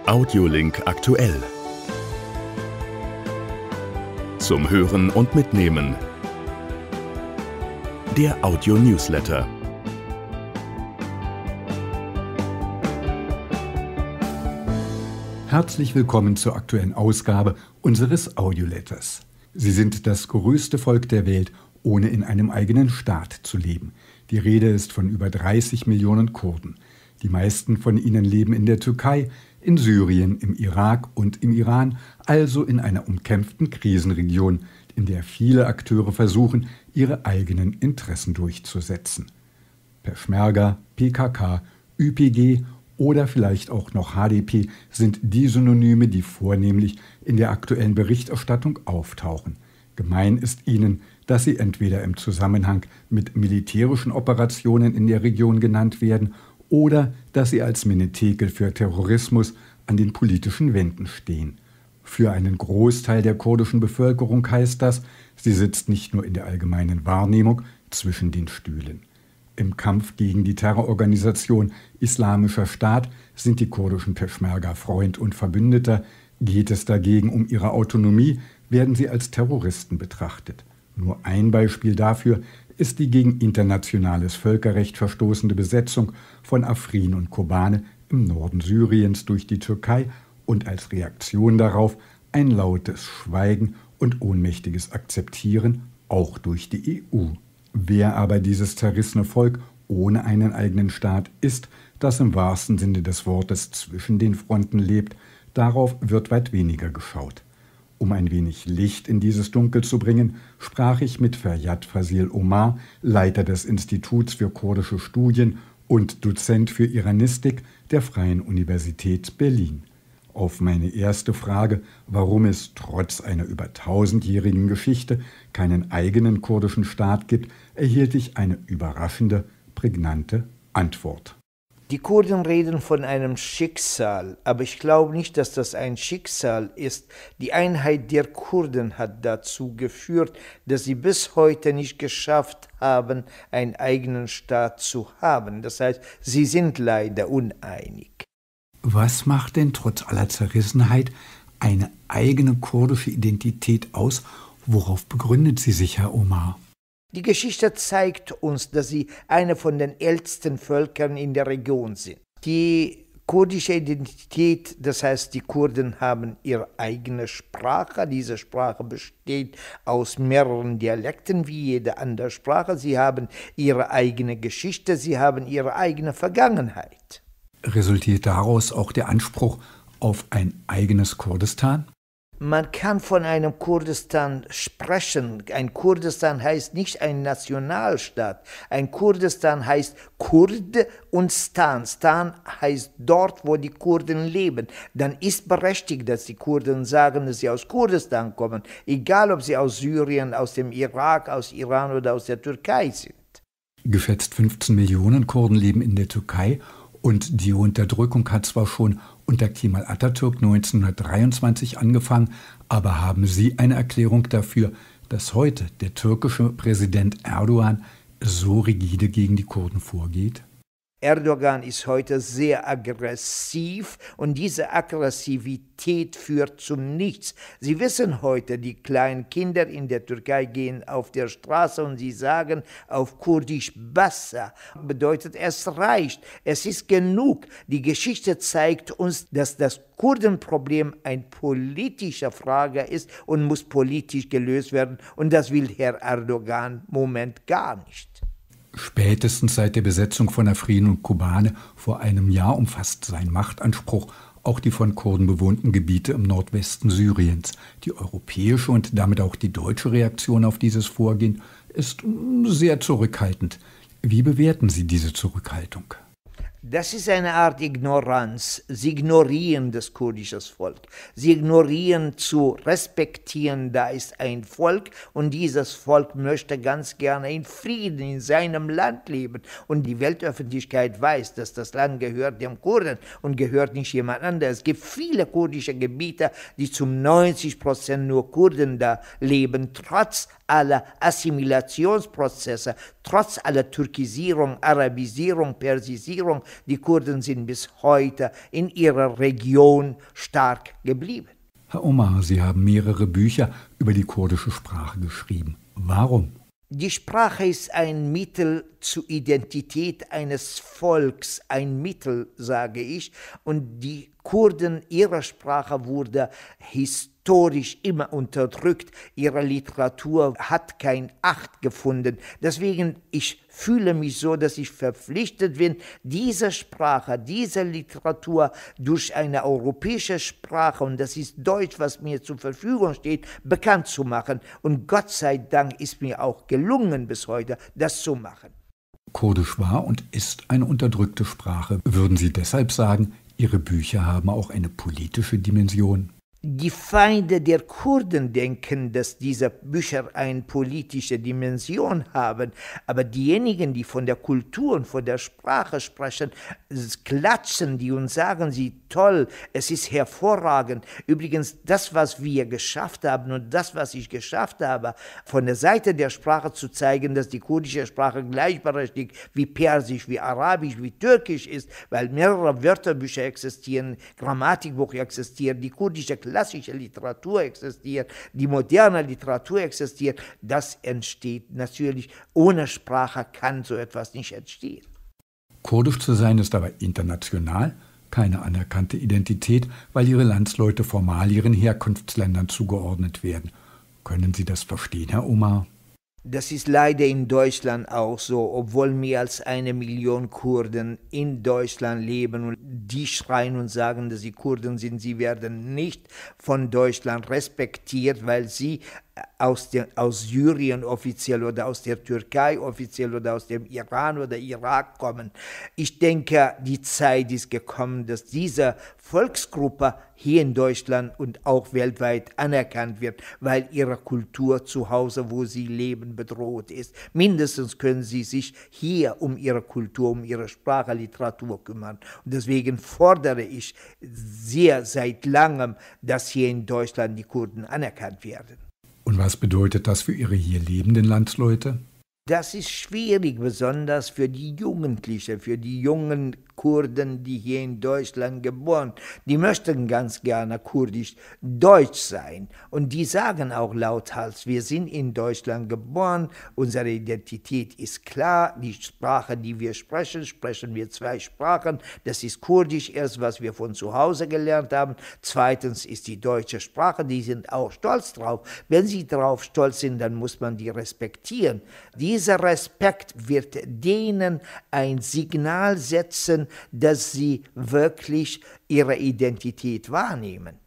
Audiolink aktuell. Zum Hören und Mitnehmen. Der Audio-Newsletter. Herzlich willkommen zur aktuellen Ausgabe unseres Audioletters. Sie sind das größte Volk der Welt, ohne in einem eigenen Staat zu leben. Die Rede ist von über 30 Millionen Kurden. Die meisten von ihnen leben in der Türkei, in Syrien, im Irak und im Iran, also in einer umkämpften Krisenregion, in der viele Akteure versuchen, ihre eigenen Interessen durchzusetzen. Peschmerga, PKK, YPG oder vielleicht auch noch HDP sind die Synonyme, die vornehmlich in der aktuellen Berichterstattung auftauchen. Gemein ist ihnen, dass sie entweder im Zusammenhang mit militärischen Operationen in der Region genannt werden oder dass sie als Menetekel für Terrorismus an den politischen Wänden stehen. Für einen Großteil der kurdischen Bevölkerung heißt das, sie sitzt nicht nur in der allgemeinen Wahrnehmung zwischen den Stühlen. Im Kampf gegen die Terrororganisation Islamischer Staat sind die kurdischen Peschmerga Freund und Verbündeter. Geht es dagegen um ihre Autonomie, werden sie als Terroristen betrachtet. Nur ein Beispiel dafür ist die gegen internationales Völkerrecht verstoßende Besetzung von Afrin und Kobane im Norden Syriens durch die Türkei und als Reaktion darauf ein lautes Schweigen und ohnmächtiges Akzeptieren auch durch die EU. Wer aber dieses zerrissene Volk ohne einen eigenen Staat ist, das im wahrsten Sinne des Wortes zwischen den Fronten lebt, darauf wird weit weniger geschaut. Um ein wenig Licht in dieses Dunkel zu bringen, sprach ich mit Feryat Fasil Omar, Leiter des Instituts für kurdische Studien und Dozent für Iranistik der Freien Universität Berlin. Auf meine erste Frage, warum es trotz einer über 1000-jährigen Geschichte keinen eigenen kurdischen Staat gibt, erhielt ich eine überraschende, prägnante Antwort. Die Kurden reden von einem Schicksal, aber ich glaube nicht, dass das ein Schicksal ist. Die Einheit der Kurden hat dazu geführt, dass sie bis heute nicht geschafft haben, einen eigenen Staat zu haben. Das heißt, sie sind leider uneinig. Was macht denn trotz aller Zerrissenheit eine eigene kurdische Identität aus? Worauf begründet sie sich, Herr Omar? Die Geschichte zeigt uns, dass sie eine von den ältesten Völkern in der Region sind. Die kurdische Identität, das heißt, die Kurden haben ihre eigene Sprache. Diese Sprache besteht aus mehreren Dialekten wie jede andere Sprache. Sie haben ihre eigene Geschichte, sie haben ihre eigene Vergangenheit. Resultiert daraus auch der Anspruch auf ein eigenes Kurdistan? Man kann von einem Kurdistan sprechen. Ein Kurdistan heißt nicht ein Nationalstaat. Ein Kurdistan heißt Kurd und Stan. Stan heißt dort, wo die Kurden leben. Dann ist berechtigt, dass die Kurden sagen, dass sie aus Kurdistan kommen. Egal, ob sie aus Syrien, aus dem Irak, aus Iran oder aus der Türkei sind. Geschätzt 15 Millionen Kurden leben in der Türkei. Und die Unterdrückung hat zwar schon unter Kemal Atatürk 1923 angefangen, aber haben Sie eine Erklärung dafür, dass heute der türkische Präsident Erdogan so rigide gegen die Kurden vorgeht? Erdogan ist heute sehr aggressiv und diese Aggressivität führt zum Nichts. Sie wissen heute, die kleinen Kinder in der Türkei gehen auf der Straße und sie sagen auf Kurdisch Bassa, bedeutet es reicht, es ist genug. Die Geschichte zeigt uns, dass das Kurdenproblem eine politische Frage ist und muss politisch gelöst werden und das will Herr Erdogan im Moment gar nicht. Spätestens seit der Besetzung von Afrin und Kobane vor einem Jahr umfasst sein Machtanspruch auch die von Kurden bewohnten Gebiete im Nordwesten Syriens. Die europäische und damit auch die deutsche Reaktion auf dieses Vorgehen ist sehr zurückhaltend. Wie bewerten Sie diese Zurückhaltung? Das ist eine Art Ignoranz. Sie ignorieren das kurdische Volk. Sie ignorieren zu respektieren, da ist ein Volk und dieses Volk möchte ganz gerne in Frieden in seinem Land leben. Und die Weltöffentlichkeit weiß, dass das Land gehört dem Kurden und gehört nicht jemand anderes. Es gibt viele kurdische Gebiete, die zum 90% nur Kurden da leben, trotz aller Assimilationsprozesse, trotz aller Türkisierung, Arabisierung, Persisierung, die Kurden sind bis heute in ihrer Region stark geblieben. Herr Omar, Sie haben mehrere Bücher über die kurdische Sprache geschrieben. Warum? Die Sprache ist ein Mittel zur Identität eines Volks, ein Mittel, sage ich, und die Kurden, ihre Sprache wurde historisch immer unterdrückt, ihre Literatur hat kein Acht gefunden. Deswegen, ich fühle mich so, dass ich verpflichtet bin, diese Sprache, diese Literatur durch eine europäische Sprache, und das ist Deutsch, was mir zur Verfügung steht, bekannt zu machen. Und Gott sei Dank ist mir auch gelungen bis heute, das zu machen. Kurdisch war und ist eine unterdrückte Sprache. Würden Sie deshalb sagen, Ihre Bücher haben auch eine politische Dimension? Die Feinde der Kurden denken, dass diese Bücher eine politische Dimension haben, aber diejenigen, die von der Kultur und von der Sprache sprechen, klatschen die und sagen sie, toll, es ist hervorragend. Übrigens, das, was wir geschafft haben und das, was ich geschafft habe, von der Seite der Sprache zu zeigen, dass die kurdische Sprache gleichberechtigt wie Persisch, wie Arabisch, wie Türkisch ist, weil mehrere Wörterbücher existieren, Grammatikbuch existiert, die kurdische klassische Literatur existiert, die moderne Literatur existiert, das entsteht natürlich. Ohne Sprache kann so etwas nicht entstehen. Kurdisch zu sein ist aber international keine anerkannte Identität, weil ihre Landsleute formal ihren Herkunftsländern zugeordnet werden. Können Sie das verstehen, Herr Omar? Das ist leider in Deutschland auch so, obwohl mehr als 1 Million Kurden in Deutschland leben und die schreien und sagen, dass sie Kurden sind. Sie werden nicht von Deutschland respektiert, weil sie aus Syrien offiziell oder aus der Türkei offiziell oder aus dem Iran oder Irak kommen. Ich denke, die Zeit ist gekommen, dass diese Volksgruppe hier in Deutschland und auch weltweit anerkannt wird, weil ihre Kultur zu Hause, wo sie leben, bedroht ist. Mindestens können sie sich hier um ihre Kultur, um ihre Sprache, Literatur kümmern. Und deswegen fordere ich sehr seit langem, dass hier in Deutschland die Kurden anerkannt werden. Und was bedeutet das für Ihre hier lebenden Landsleute? Das ist schwierig, besonders für die Jugendlichen, für die jungen Kurden, die hier in Deutschland geboren sind. Die möchten ganz gerne kurdisch deutsch sein. Und die sagen auch lauthals, wir sind in Deutschland geboren, unsere Identität ist klar, die Sprache, die wir sprechen, sprechen wir 2 Sprachen. Das ist Kurdisch, erst was wir von zu Hause gelernt haben. Zweitens ist die deutsche Sprache, die sind auch stolz drauf. Wenn sie darauf stolz sind, dann muss man die respektieren. Dieser Respekt wird denen ein Signal setzen, dass sie wirklich ihre Identität wahrnehmen.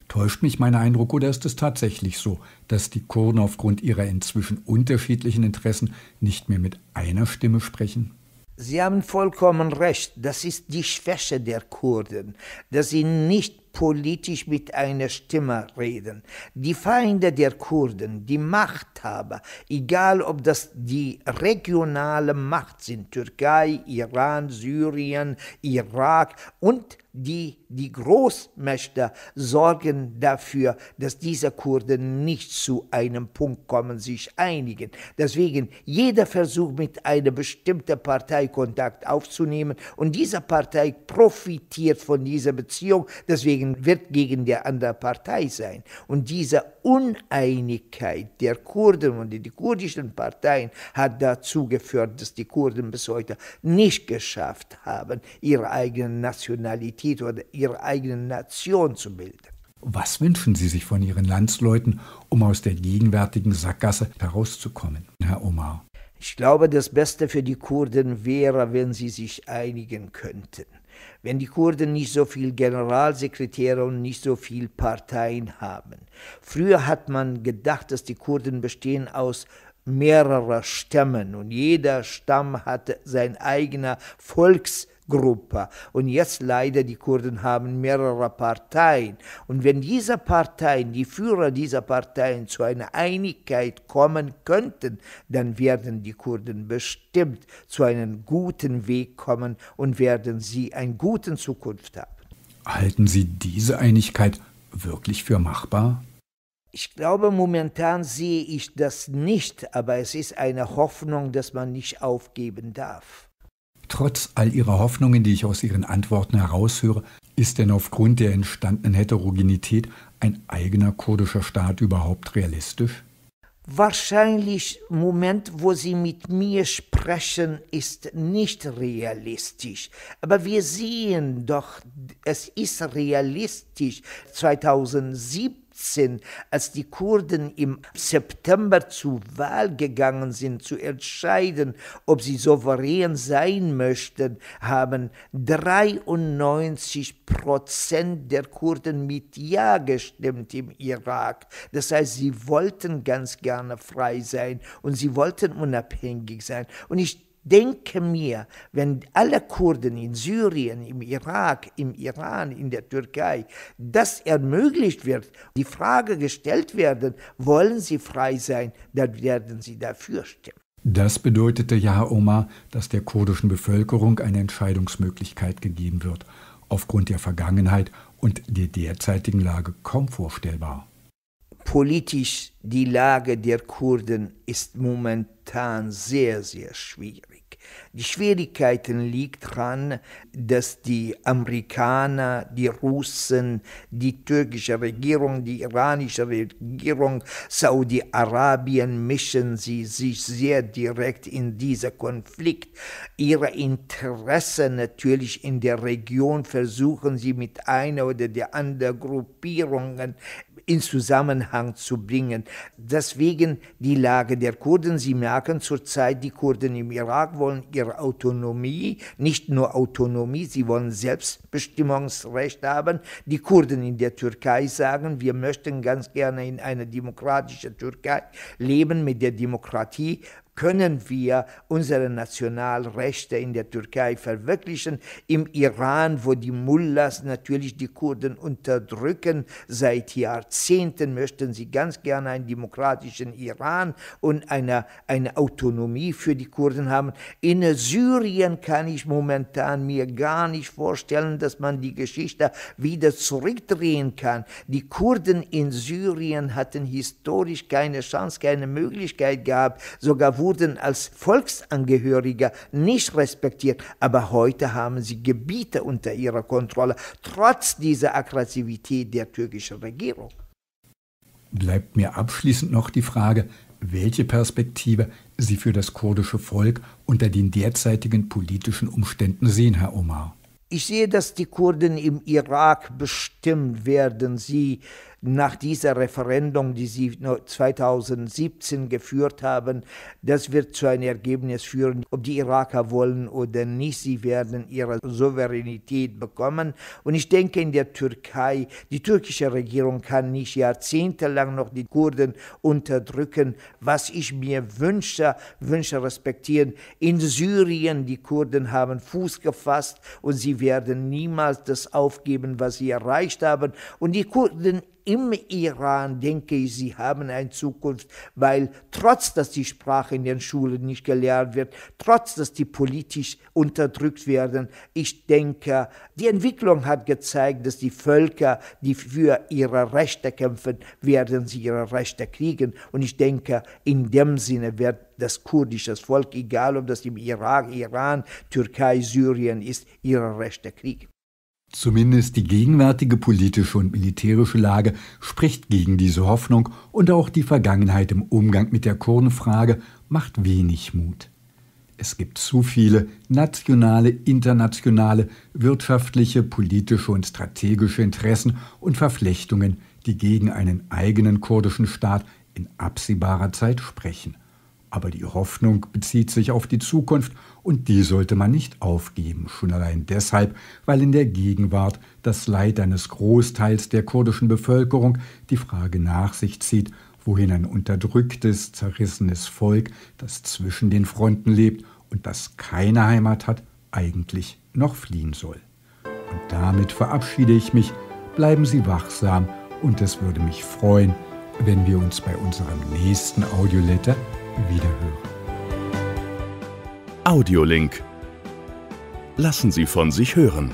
Täuscht mich mein Eindruck oder ist es tatsächlich so, dass die Kurden aufgrund ihrer inzwischen unterschiedlichen Interessen nicht mehr mit einer Stimme sprechen? Sie haben vollkommen recht, das ist die Schwäche der Kurden, dass sie nicht politisch mit einer Stimme reden. Die Feinde der Kurden, die Machthaber, egal ob das die regionale Macht sind, Türkei, Iran, Syrien, Irak und die Großmächte sorgen dafür, dass diese Kurden nicht zu einem Punkt kommen, sich einigen. Deswegen jeder Versuch, mit einer bestimmten Partei Kontakt aufzunehmen und diese Partei profitiert von dieser Beziehung, deswegen wird gegen die andere Partei sein. Und diese Uneinigkeit der Kurden und die kurdischen Parteien hat dazu geführt, dass die Kurden bis heute nicht geschafft haben, ihre eigene Nationalität oder ihre eigene Nation zu bilden. Was wünschen Sie sich von Ihren Landsleuten, um aus der gegenwärtigen Sackgasse herauszukommen, Herr Omar? Ich glaube, das Beste für die Kurden wäre, wenn sie sich einigen könnten. Wenn die Kurden nicht so viel Generalsekretäre und nicht so viel Parteien haben. Früher hat man gedacht, dass die Kurden bestehen aus mehreren Stämmen und jeder Stamm hat seine eigene Volksgruppe. Und jetzt leider, die Kurden haben mehrere Parteien. Und wenn diese Parteien, die Führer dieser Parteien zu einer Einigkeit kommen könnten, dann werden die Kurden bestimmt zu einem guten Weg kommen und werden sie eine gute Zukunft haben. Halten Sie diese Einigkeit wirklich für machbar? Ich glaube, momentan sehe ich das nicht, aber es ist eine Hoffnung, dass man nicht aufgeben darf. Trotz all Ihrer Hoffnungen, die ich aus Ihren Antworten heraushöre, ist denn aufgrund der entstandenen Heterogenität ein eigener kurdischer Staat überhaupt realistisch? Wahrscheinlich, im Moment, wo Sie mit mir sprechen, ist nicht realistisch. Aber wir sehen doch, es ist realistisch. 2017, als die Kurden im September zur Wahl gegangen sind, zu entscheiden, ob sie souverän sein möchten, haben 93% der Kurden mit Ja gestimmt im Irak. Das heißt, sie wollten ganz gerne frei sein und sie wollten unabhängig sein. Und ich denke mir, wenn alle Kurden in Syrien, im Irak, im Iran, in der Türkei, das ermöglicht wird, die Frage gestellt werden, wollen sie frei sein, dann werden sie dafür stimmen. Das bedeutete ja, Herr Omar, dass der kurdischen Bevölkerung eine Entscheidungsmöglichkeit gegeben wird, aufgrund der Vergangenheit und der derzeitigen Lage kaum vorstellbar. Politisch, die Lage der Kurden ist momentan sehr, sehr schwierig. Die Schwierigkeiten liegen daran, dass die Amerikaner, die Russen, die türkische Regierung, die iranische Regierung, Saudi-Arabien mischen sie sich sehr direkt in diesen Konflikt. Ihre Interessen natürlich in der Region versuchen sie mit einer oder der anderen Gruppierungen in Zusammenhang zu bringen. Deswegen die Lage der Kurden. Sie merken zurzeit, die Kurden im Irak wollen ihre Autonomie, nicht nur Autonomie, sie wollen Selbstbestimmungsrecht haben. Die Kurden in der Türkei sagen, wir möchten ganz gerne in einer demokratischen Türkei leben. Mit der Demokratie können wir unsere Nationalrechte in der Türkei verwirklichen. Im Iran, wo die Mullahs natürlich die Kurden unterdrücken, seit Jahrzehnten möchten sie ganz gerne einen demokratischen Iran und eine Autonomie für die Kurden haben. In Syrien kann ich momentan mir gar nicht vorstellen, dass man die Geschichte wieder zurückdrehen kann. Die Kurden in Syrien hatten historisch keine Chance, keine Möglichkeit gehabt, sogar wurden als Volksangehörige nicht respektiert, aber heute haben sie Gebiete unter ihrer Kontrolle, trotz dieser Aggressivität der türkischen Regierung. Bleibt mir abschließend noch die Frage, welche Perspektive Sie für das kurdische Volk unter den derzeitigen politischen Umständen sehen, Herr Omar. Ich sehe, dass die Kurden im Irak bestimmt werden. Sie nach dieser Referendum, die sie 2017 geführt haben, das wird zu einem Ergebnis führen, ob die Iraker wollen oder nicht. Sie werden ihre Souveränität bekommen. Und ich denke, in der Türkei, die türkische Regierung kann nicht jahrzehntelang noch die Kurden unterdrücken. Was ich mir wünsche respektieren. In Syrien, die Kurden haben Fuß gefasst und sie werden niemals das aufgeben, was sie erreicht haben. Und die Kurden im Iran, denke ich, sie haben eine Zukunft, weil trotz, dass die Sprache in den Schulen nicht gelehrt wird, trotz, dass die politisch unterdrückt werden, ich denke, die Entwicklung hat gezeigt, dass die Völker, die für ihre Rechte kämpfen, werden sie ihre Rechte kriegen. Und ich denke, in dem Sinne wird das kurdische Volk, egal ob das im Irak, Iran, Türkei, Syrien ist, ihre Rechte kriegen. Zumindest die gegenwärtige politische und militärische Lage spricht gegen diese Hoffnung und auch die Vergangenheit im Umgang mit der Kurdenfrage macht wenig Mut. Es gibt zu viele nationale, internationale, wirtschaftliche, politische und strategische Interessen und Verflechtungen, die gegen einen eigenen kurdischen Staat in absehbarer Zeit sprechen. Aber die Hoffnung bezieht sich auf die Zukunft und die sollte man nicht aufgeben, schon allein deshalb, weil in der Gegenwart das Leid eines Großteils der kurdischen Bevölkerung die Frage nach sich zieht, wohin ein unterdrücktes, zerrissenes Volk, das zwischen den Fronten lebt und das keine Heimat hat, eigentlich noch fliehen soll. Und damit verabschiede ich mich, bleiben Sie wachsam und es würde mich freuen, wenn wir uns bei unserem nächsten Audioletter wiederhören. Audiolink. Lassen Sie von sich hören.